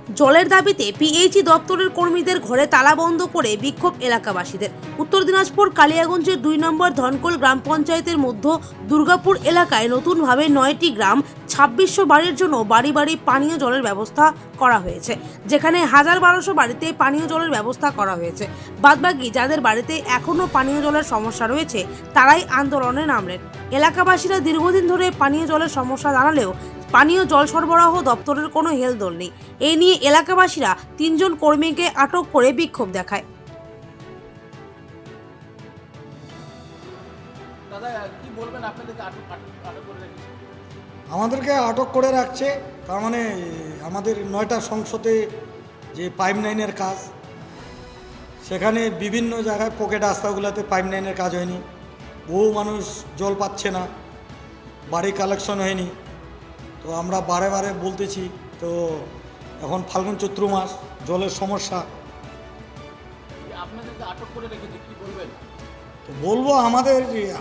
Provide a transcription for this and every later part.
জলের দাবিতে পিএইচই দপ্তরের কর্মীদের ঘরে তালাবন্ধ করে বিক্ষোভ এলাকাবাসীদের। উত্তর দিনাজপুর কালিয়াগঞ্জের 2 নম্বর ধনকোল গ্রাম পঞ্চায়েতের মধ্য দুর্গাপুর এলাকায় নতুনভাবে 9টি গ্রাম 2600 বাড়ির জন্য বাড়ি বাড়ি পানীয় জলের ব্যবস্থা করা হয়েছে, যেখানে 1200 বাড়িতে পানীয় জলের ব্যবস্থা করা হয়েছে। বাদবাকি যাদের বাড়িতে এখনও পানীয় জলের সমস্যা রয়েছে তারাই আন্দোলনে নামলেন। এলাকাবাসীরা দীর্ঘদিন ধরে পানীয় জলের সমস্যা জানালেও পানীয় জল সরবরাহ দপ্তরের কোনো হেলদোল নেই। এই নিয়ে এলাকাবাসীরা 3 জন কর্মীকে আটক করে বিক্ষোভ দেখায়। আমাদেরকে আটক করে রাখছে, তার মানে আমাদের 9টা সংসদে যে পাইপ লাইনের কাজ, সেখানে বিভিন্ন জায়গায় পকেট রাস্তাগুলোতে পাইপ লাইনের কাজ হয়নি, বহু মানুষ জল পাচ্ছে না, বাড়ি কালেকশন হয়নি। তো আমরা বারে বারে বলতেছি, তো এখন ফাল্গুন চৈত্র মাস, জলের সমস্যা। আপনাদেরকে আটক করে রেখেছে, কি বলবেন? তো বলবো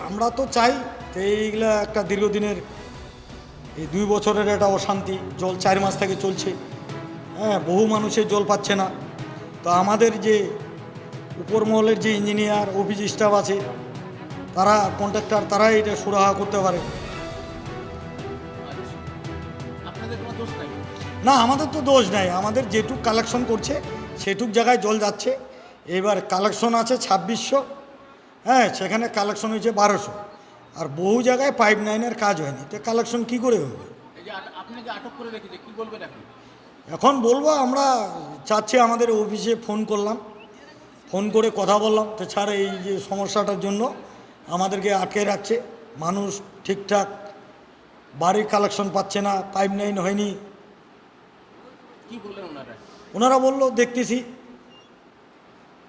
আমরা তো চাই তো এইগুলা একটা দীর্ঘদিনের, এই 2 বছরের একটা অশান্তি, জল 4 মাস থেকে চলছে। হ্যাঁ, বহু মানুষের জল পাচ্ছে না। তো আমাদের যে উপর মহলের যে ইঞ্জিনিয়ার অফিস স্টাফ আছে, তারা কন্ট্রাক্টর, তারা এটা সুরাহা করতে পারে। আপনাদের কোনো দোষ নাই? না, আমাদের তো দোষ নাই, আমাদের যেটুক কালেকশন করছে সেটুক জায়গায় জল যাচ্ছে। এবার কালেকশন আছে 2600, হ্যাঁ, সেখানে কালেকশন হয়েছে 1200, আর বহু জায়গায় পাইপ লাইনের কাজ হয়নি। তো কালেকশন কি করে হবে? এই যে আপনাকে আটক করে রেখেছে, কি বলবেন এখন? এখন বলবো, আমরা চাচ্ছি, আমাদের অফিসে ফোন করলাম, ফোন করে কথা বললাম, তো স্যার এই যে সমস্যাটার জন্য আমাদেরকে আটকে রাখছে, মানুষ ঠিকঠাক বাড়ির কালেকশন পাচ্ছে না, পাইপ লাইন হয়নি। কি বললেন ওনারা? ওনারা বললো দেখতেছি।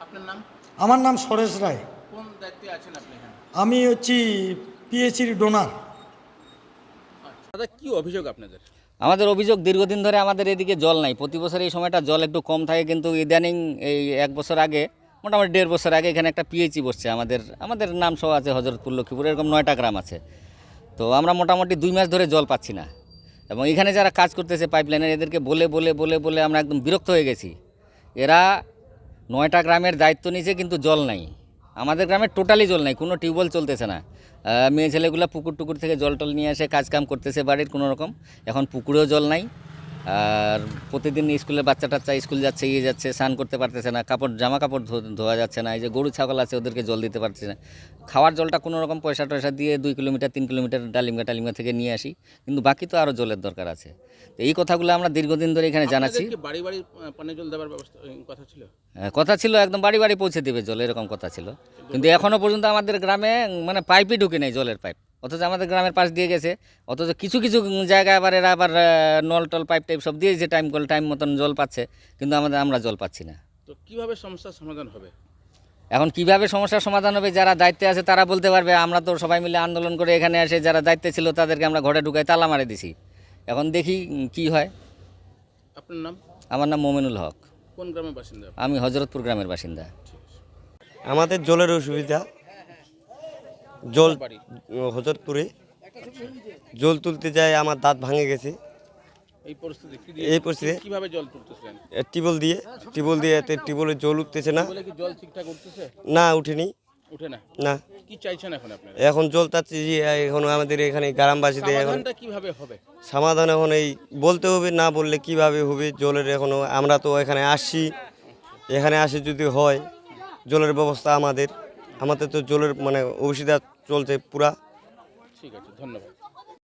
আপনার নাম? আমার নাম সরেশ রায়। কোন দায়িত্বে আছেন আপনি এখানে? আমি হচ্ছি পিএইচির ডোনার। দাদা, কি অভিযোগ আপনাদের? আমাদের অভিযোগ, দীর্ঘদিন ধরে আমাদের এদিকে জল নাই। প্রতি বছর এই সময়টা জল একটু কম থাকে, কিন্তু ইদানিং এই 1 বছর আগে, মোটামুটি 1.5 বছর আগে এখানে একটা পিএইচই বসছে। আমাদের নাম সহ আছে হজরতপুর, লক্ষ্মীপুর, এরকম 9টা গ্রাম আছে। তো আমরা মোটামুটি 2 মাস ধরে জল পাচ্ছি না, এবং এখানে যারা কাজ করতেছে পাইপলাইনের, এদেরকে বলে বলে বলে বলে আমরা একদম বিরক্ত হয়ে গেছি। এরা 9টা গ্রামের দায়িত্ব নিয়েছে, কিন্তু জল নাই। আমাদের গ্রামে টোটালি জল নাই, কোনো টিউবওয়েল চলতেছে না। মেয়ে ছেলেগুলো পুকুর টুকুর থেকে জল টল নিয়ে এসে কাজকাম করতেছে বাড়ির কোনো রকম। এখন পুকুরেও জল নাই, আর প্রতিদিন স্কুলের বাচ্চা টাচ্চা স্কুল যাচ্ছে, যাচ্ছে, স্নান করতে পারতেছে না, জামা কাপড় ধোয়া যাচ্ছে না। এই যে গরু ছাগল আছে, ওদেরকে জল দিতে পারতেছে না। খাওয়ার জলটা কোনো রকম পয়সা টয়সা দিয়ে 2 কিলোমিটার 3 কিলোমিটার ডালিমা থেকে নিয়ে আসি, কিন্তু বাকি তো আরও জলের দরকার আছে। তো এই কথাগুলো আমরা দীর্ঘদিন ধরে এখানে জানাচ্ছি। বাড়ি বাড়ি পানীয় জল দেওয়ার ব্যবস্থা কথা ছিল? কথা ছিল, একদম বাড়ি বাড়ি পৌঁছে দেবে জল, এরকম কথা ছিল। কিন্তু এখনও পর্যন্ত আমাদের গ্রামে মানে পাইপই ঢুকে নেই, জলের পাইপ। অথচ আমাদের গ্রামের পাশ দিয়ে গেছে, অথচ কিছু কিছু জায়গায় আবার এরা আবার নল টল পাইপ টাইপ সব দিয়েছে, টাইম মতন জল পাচ্ছে, কিন্তু আমরা জল পাচ্ছি না। তো কিভাবে সমস্যার সমাধান হবে? এখন কিভাবে সমস্যার সমাধান হবে, যারা দায়িত্বে আছে তারা বলতে পারবে। আমরা তো সবাই মিলে আন্দোলন করে এখানে এসে যারা দায়িত্বে ছিল তাদেরকে আমরা ঘরে ঢুকাই তালা মারে দিছি। এখন দেখি কি হয়। আপনার নাম? আমার নাম মোমিনুল হক। কোন গ্রামের বাসিন্দা? আমি হজরতপুর গ্রামের বাসিন্দা। আমাদের জলের অসুবিধা, জল বাড়ি হজরতপুরে জল তুলতে যায়, আমার দাঁত ভাঙে গেছে। এই পরিস্থিতি কিভাবে জল তুলতেছেন? টিবল দিয়ে এতে টিবলের জল উঠতেছে না। বলে কি জল ঠিকঠাক উঠতেছে? না, উঠেনি। উঠে না? না। কি চাইছেন এখন আপনারা? এখন জল চাচ্ছি যে এখন আমাদের এখানে গ্রামবাসীদের এখন সমাধানটা কিভাবে হবে? সমাধান এখন এই বলতে হবে, না বললে কিভাবে হবে জলের। এখনো আমরা তো এখানে আসি যদি হয় জলের ব্যবস্থা আমাদের তো জলের মানে অসুবিধা চলছে পুরা। ঠিক আছে, ধন্যবাদ।